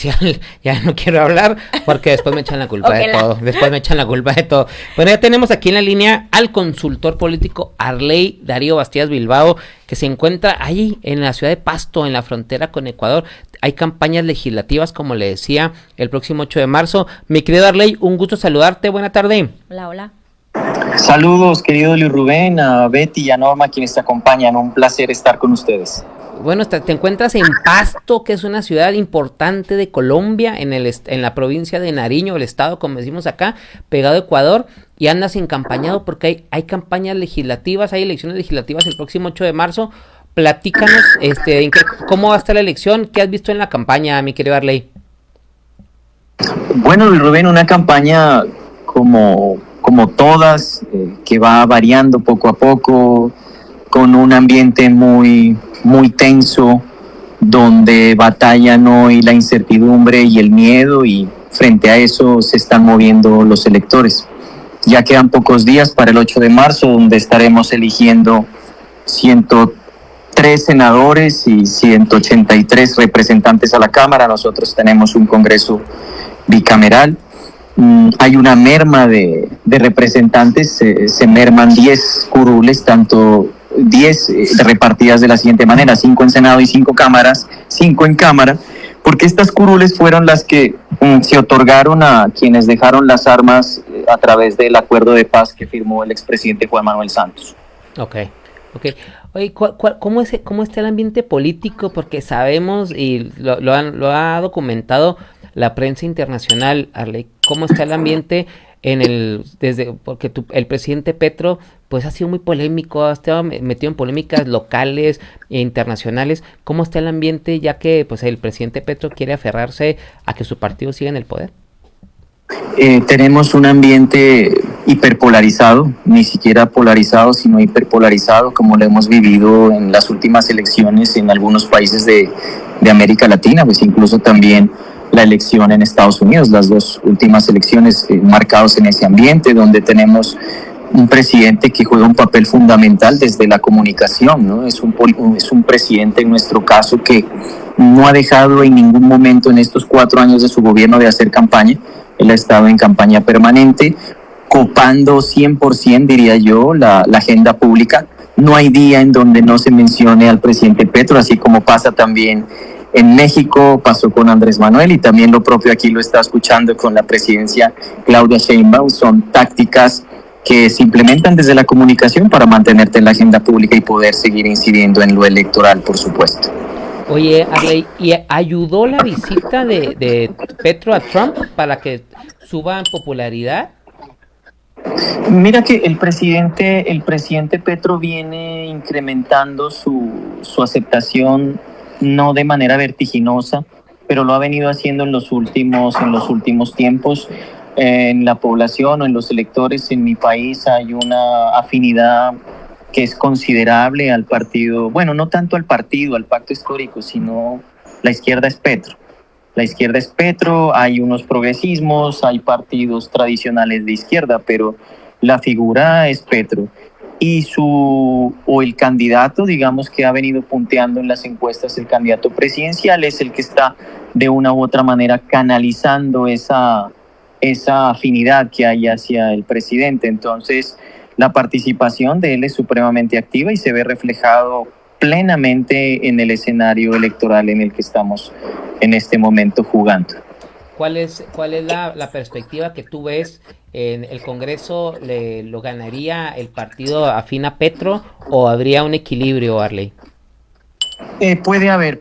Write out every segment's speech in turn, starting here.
especial, ya no quiero hablar porque después me echan la culpa de todo. Bueno, ya tenemos aquí en la línea al consultor político Arley Darío Bastías Bilbao, que se encuentra ahí en la ciudad de Pasto, en la frontera con Ecuador. Hay campañas legislativas, como le decía, el próximo 8 de marzo. Mi querido Arley, un gusto saludarte. Buena tarde. Hola. Saludos, querido Luis Rubén, a Betty y a Norma, quienes te acompañan. Un placer estar con ustedes. Bueno, te encuentras en Pasto, que es una ciudad importante de Colombia, en la provincia de Nariño, el estado, como decimos acá, pegado a Ecuador, y andas encampañado porque hay campañas legislativas, hay elecciones legislativas el próximo 8 de marzo. Platícanos, ¿cómo va a estar la elección? ¿Qué has visto en la campaña, mi querido Arley? Bueno, Luis Rubén, una campaña como todas, que va variando poco a poco, con un ambiente muy tenso, donde batallan hoy la incertidumbre y el miedo, y frente a eso se están moviendo los electores. Ya quedan pocos días para el 8 de marzo, donde estaremos eligiendo 103 senadores y 183 representantes a la Cámara. Nosotros tenemos un Congreso bicameral. Hay una merma de representantes, se merman 10 curules, tanto 10 repartidas de la siguiente manera: 5 en Senado y 5 cámaras, 5 en Cámara, porque estas curules fueron las que se otorgaron a quienes dejaron las armas a través del acuerdo de paz que firmó el expresidente Juan Manuel Santos. Ok. Oye, ¿cómo está el ambiente político? Porque sabemos, y lo ha documentado la prensa internacional, Arley, ¿cómo está el ambiente porque el presidente Petro pues ha sido muy polémico, ha estado metido en polémicas locales e internacionales? ¿Cómo está el ambiente, ya que pues el presidente Petro quiere aferrarse a que su partido siga en el poder? Tenemos un ambiente hiperpolarizado, ni siquiera polarizado, sino hiperpolarizado, como lo hemos vivido en las últimas elecciones en algunos países de América Latina, pues incluso también la elección en Estados Unidos, las dos últimas elecciones marcados en ese ambiente, donde tenemos un presidente que juega un papel fundamental desde la comunicación, ¿no? Es un presidente, en nuestro caso, que no ha dejado en ningún momento en estos 4 años de su gobierno de hacer campaña. Él ha estado en campaña permanente, copando 100%, diría yo, la agenda pública. No hay día en donde no se mencione al presidente Petro, así como pasa también en México, pasó con Andrés Manuel, y también lo propio aquí lo está escuchando con la presidencia Claudia Sheinbaum. Son tácticas que se implementan desde la comunicación para mantenerte en la agenda pública y poder seguir incidiendo en lo electoral, por supuesto. Oye, Arley, ¿y ayudó la visita de Petro a Trump para que suba en popularidad? Mira que el presidente Petro viene incrementando su aceptación, no de manera vertiginosa, pero lo ha venido haciendo en los últimos tiempos. En la población o en los electores en mi país hay una afinidad que es considerable al partido, bueno, no tanto al partido, al pacto histórico, sino la izquierda es Petro. La izquierda es Petro, hay unos progresismos, hay partidos tradicionales de izquierda, pero la figura es Petro. Y el candidato, digamos, que ha venido punteando en las encuestas, el candidato presidencial, es el que está de una u otra manera canalizando esa afinidad que hay hacia el presidente. Entonces, la participación de él es supremamente activa y se ve reflejado plenamente en el escenario electoral en el que estamos en este momento jugando. ¿Cuál es la perspectiva que tú ves? ¿En el Congreso lo ganaría el partido afín a Petro o habría un equilibrio, Arley? Puede haber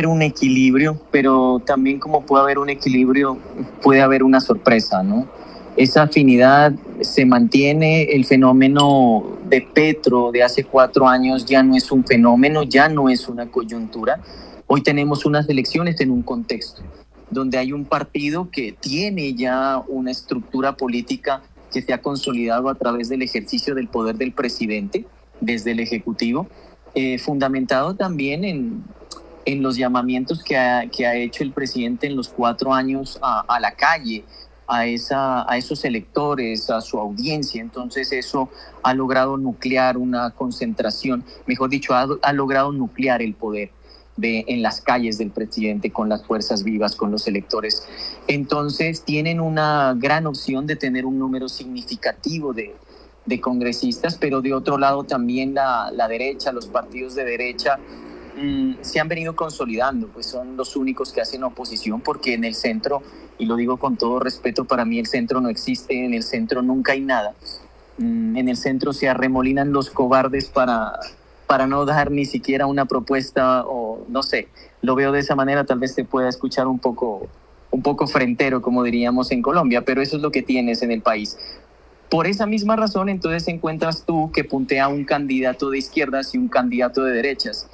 un equilibrio, pero también, como puede haber un equilibrio, puede haber una sorpresa, ¿no? Esa afinidad se mantiene. El fenómeno de Petro de hace 4 años ya no es un fenómeno, ya no es una coyuntura. Hoy tenemos unas elecciones en un contexto donde hay un partido que tiene ya una estructura política que se ha consolidado a través del ejercicio del poder del presidente desde el Ejecutivo, fundamentado también en los llamamientos que ha hecho el presidente en los 4 años a la calle, a esos electores, a su audiencia. Entonces eso ha logrado nuclear una concentración, mejor dicho, ha logrado nuclear el poder. en las calles del presidente, con las fuerzas vivas, con los electores. Entonces tienen una gran opción de tener un número significativo de congresistas, pero de otro lado también la derecha, los partidos de derecha se han venido consolidando, pues son los únicos que hacen oposición, porque en el centro, y lo digo con todo respeto, para mí el centro no existe, en el centro nunca hay nada. En el centro se arremolinan los cobardes para no dar ni siquiera una propuesta, o no sé, lo veo de esa manera, tal vez te pueda escuchar un poco frentero, como diríamos en Colombia, pero eso es lo que tienes en el país. Por esa misma razón, entonces encuentras tú que puntea un candidato de izquierdas y un candidato de derechas.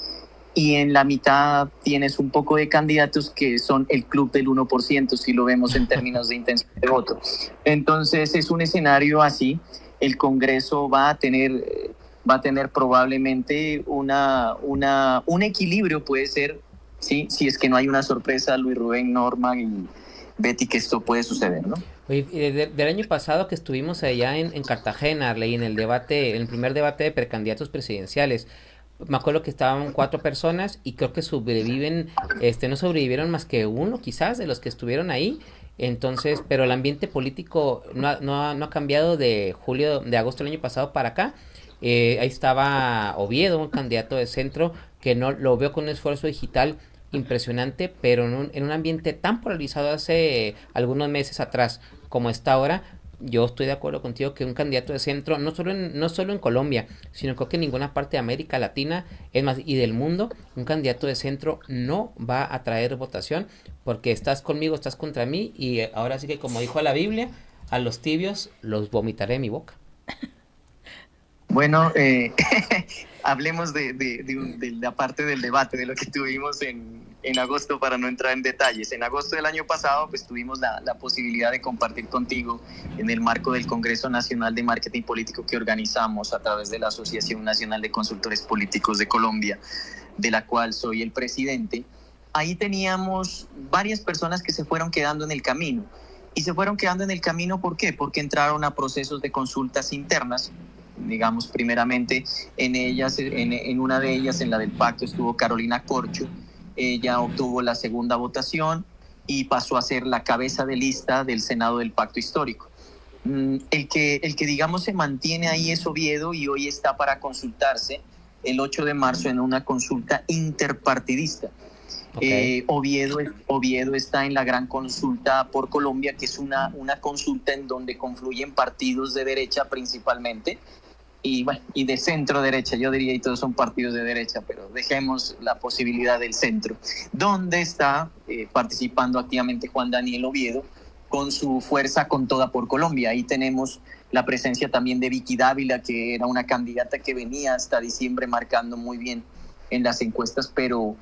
Y en la mitad tienes un poco de candidatos que son el club del 1%, si lo vemos en términos de intención de voto. Entonces es un escenario así. El Congreso va a tener probablemente un equilibrio, puede ser, ¿sí? Si es que no hay una sorpresa, Luis Rubén, Norma y Betty, que esto puede suceder, ¿no? Oye, del año pasado que estuvimos allá en Cartagena, leí en en el primer debate de precandidatos presidenciales. Me acuerdo que estaban 4 personas y creo que no sobrevivieron más que uno, quizás, de los que estuvieron ahí. Entonces, pero el ambiente político no ha cambiado de agosto del año pasado para acá. Ahí estaba Oviedo, un candidato de centro, que no lo veo con un esfuerzo digital impresionante, pero en un ambiente tan polarizado hace algunos meses atrás como está ahora. Yo estoy de acuerdo contigo que un candidato de centro, no solo en Colombia, sino creo que en ninguna parte de América Latina, es más, y del mundo, un candidato de centro no va a traer votación, porque estás conmigo, estás contra mí, y ahora sí que, como dijo la Biblia, a los tibios los vomitaré en mi boca. Bueno, hablemos de la parte del debate, de lo que tuvimos en agosto, para no entrar en detalles. En agosto del año pasado, pues tuvimos la posibilidad de compartir contigo en el marco del Congreso Nacional de Marketing Político que organizamos a través de la Asociación Nacional de Consultores Políticos de Colombia, de la cual soy el presidente. Ahí teníamos varias personas que se fueron quedando en el camino. Y se fueron quedando en el camino, ¿por qué? Porque entraron a procesos de consultas internas. Digamos, primeramente en una de ellas, en la del pacto, estuvo Carolina Corcho. Ella obtuvo la segunda votación y pasó a ser la cabeza de lista del Senado del Pacto Histórico. El que digamos se mantiene ahí es Oviedo, y hoy está para consultarse el 8 de marzo en una consulta interpartidista. Okay. Oviedo está en la gran consulta por Colombia, que es una consulta en donde confluyen partidos de derecha principalmente, y bueno, y de centro derecha, yo diría, y todos son partidos de derecha, pero dejemos la posibilidad del centro, donde está participando activamente Juan Daniel Oviedo con su fuerza Con Toda por Colombia. Ahí tenemos la presencia también de Vicky Dávila, que era una candidata que venía hasta diciembre marcando muy bien en las encuestas, pero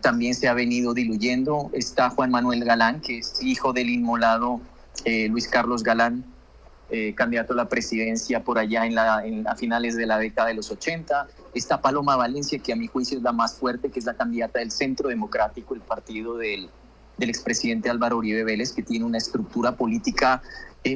también se ha venido diluyendo. Está Juan Manuel Galán, que es hijo del inmolado Luis Carlos Galán, candidato a la presidencia por allá a finales de la década de los 80. Está Paloma Valencia, que a mi juicio es la más fuerte, que es la candidata del Centro Democrático, el partido del expresidente Álvaro Uribe Vélez, que tiene una estructura política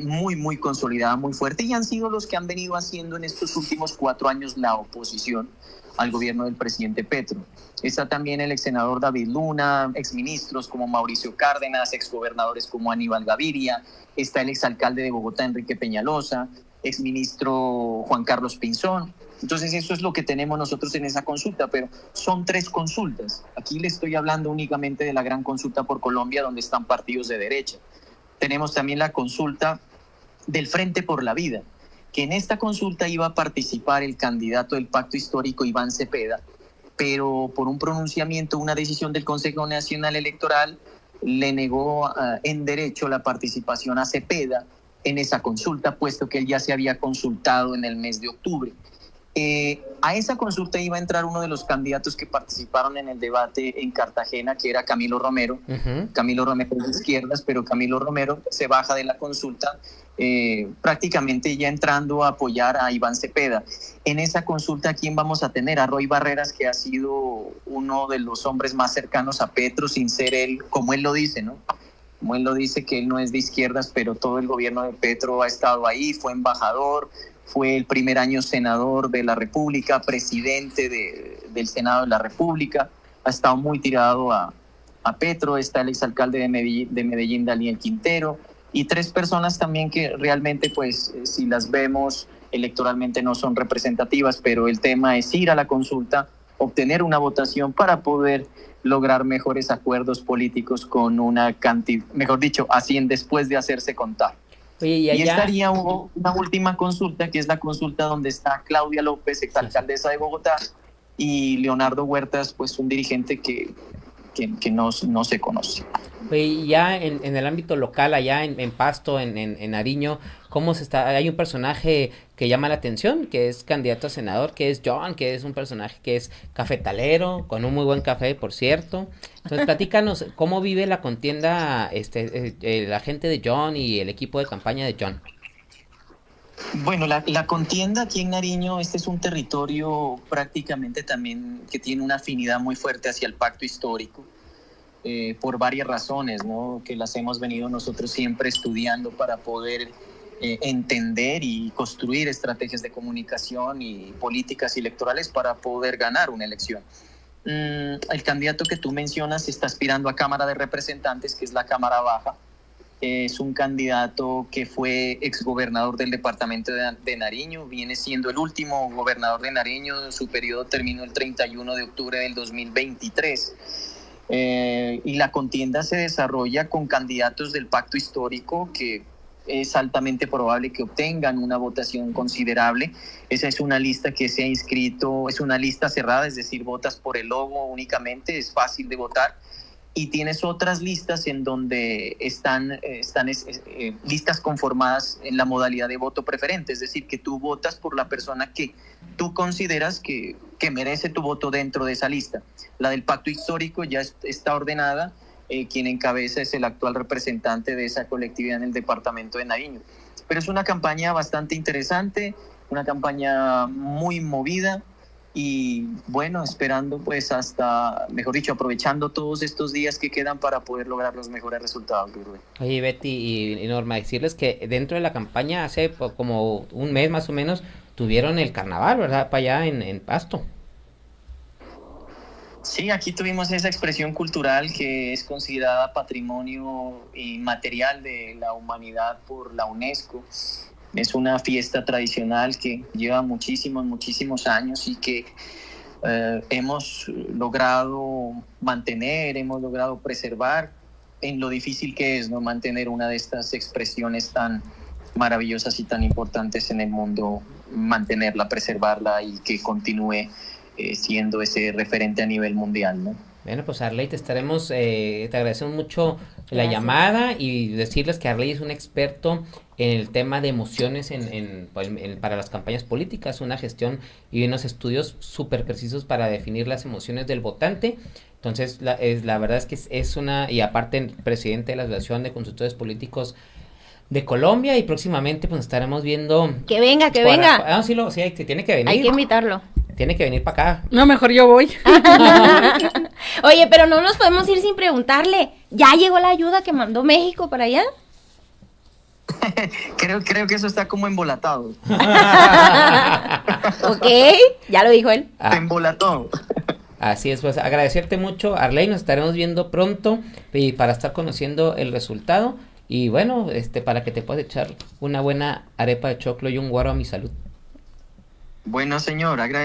muy consolidada, muy fuerte, y han sido los que han venido haciendo en estos últimos 4 años la oposición al gobierno del presidente Petro. Está también el ex senador David Luna, exministros como Mauricio Cárdenas, exgobernadores como Aníbal Gaviria, está el exalcalde de Bogotá, Enrique Peñalosa, exministro Juan Carlos Pinzón. Entonces eso es lo que tenemos nosotros en esa consulta, pero son 3 consultas. Aquí le estoy hablando únicamente de la gran consulta por Colombia, donde están partidos de derecha. Tenemos también la consulta del Frente por la Vida, que en esta consulta iba a participar el candidato del Pacto Histórico, Iván Cepeda, pero por un pronunciamiento, una decisión del Consejo Nacional Electoral, le negó en derecho la participación a Cepeda en esa consulta, puesto que él ya se había consultado en el mes de octubre. A esa consulta iba a entrar uno de los candidatos que participaron en el debate en Cartagena, que era Camilo Romero. Camilo Romero es de izquierdas, pero Camilo Romero se baja de la consulta, prácticamente ya entrando a apoyar a Iván Cepeda. En esa consulta, ¿a quién vamos a tener? A Roy Barreras, que ha sido uno de los hombres más cercanos a Petro, sin ser él, como él lo dice, ¿no? Como él lo dice, que él no es de izquierdas, pero todo el gobierno de Petro ha estado ahí, fue embajador, fue el primer año senador de la República, presidente del Senado de la República. ha estado muy tirado a Petro. Está el exalcalde de Medellín, Daniel Quintero, y 3 personas también que realmente, pues, si las vemos electoralmente no son representativas, pero el tema es ir a la consulta, obtener una votación para poder lograr mejores acuerdos políticos con una cantidad, mejor dicho, así en después de hacerse contar. Oye, y Y allá, estaría una última consulta, que es la consulta donde está Claudia López, exalcaldesa de Bogotá, y Leonardo Huertas, pues un dirigente que no se conoce. oye, y ya en el ámbito local, allá en Pasto, en Nariño, ¿cómo se está? Hay un personaje que llama la atención, que es candidato a senador, que es John, que es un personaje que es cafetalero, con un muy buen café, por cierto. Entonces, platícanos, ¿cómo vive la contienda la gente de John y el equipo de campaña de John? Bueno, la contienda aquí en Nariño, este es un territorio prácticamente también que tiene una afinidad muy fuerte hacia el pacto histórico, por varias razones, ¿no? Que las hemos venido nosotros siempre estudiando para poder entender y construir estrategias de comunicación y políticas electorales para poder ganar una elección. El candidato que tú mencionas está aspirando a Cámara de Representantes, que es la Cámara Baja. Es un candidato que fue exgobernador del departamento de Nariño, viene siendo el último gobernador de Nariño, su periodo terminó el 31 de octubre del 2023. Y la contienda se desarrolla con candidatos del pacto histórico que es altamente probable que obtengan una votación considerable. Esa es una lista que se ha inscrito, es una lista cerrada, es decir, votas por el logo únicamente, es fácil de votar. Y tienes otras listas en donde están listas conformadas en la modalidad de voto preferente, es decir, que tú votas por la persona que tú consideras que merece tu voto dentro de esa lista. La del pacto histórico ya está ordenada, quien encabeza es el actual representante de esa colectividad en el departamento de Nariño. Pero es una campaña bastante interesante, una campaña muy movida, y bueno, esperando pues hasta, mejor dicho, aprovechando todos estos días que quedan para poder lograr los mejores resultados, Rubén. Oye, Betty y Norma, decirles que dentro de la campaña hace como un mes más o menos tuvieron el carnaval, ¿verdad? Para allá en Pasto. Sí, aquí tuvimos esa expresión cultural que es considerada patrimonio inmaterial de la humanidad por la UNESCO. Es una fiesta tradicional que lleva muchísimos años y que hemos logrado mantener, hemos logrado preservar en lo difícil que es, ¿no?, mantener una de estas expresiones tan maravillosas y tan importantes en el mundo, mantenerla, preservarla y que continúe siendo ese referente a nivel mundial, ¿no? Bueno, pues Arley, te agradecemos mucho la Gracias. llamada y decirles que Arley es un experto en el tema de emociones para las campañas políticas, una gestión y unos estudios súper precisos para definir las emociones del votante. Entonces, la verdad es que es una, y aparte presidente de la Asociación de Consultores Políticos de Colombia, y próximamente pues estaremos viendo... Que venga, que venga. Sí, tiene que venir. Hay que invitarlo. Tiene que venir para acá. No, mejor yo voy. Oye, pero no nos podemos ir sin preguntarle. ¿Ya llegó la ayuda que mandó México para allá? Creo que eso está como embolatado. Ok, ya lo dijo él. Te embolató. Así es, pues agradecerte mucho, Arley, nos estaremos viendo pronto y para estar conociendo el resultado y bueno, para que te puedas echar una buena arepa de choclo y un guaro a mi salud. Bueno, señor, agradezco.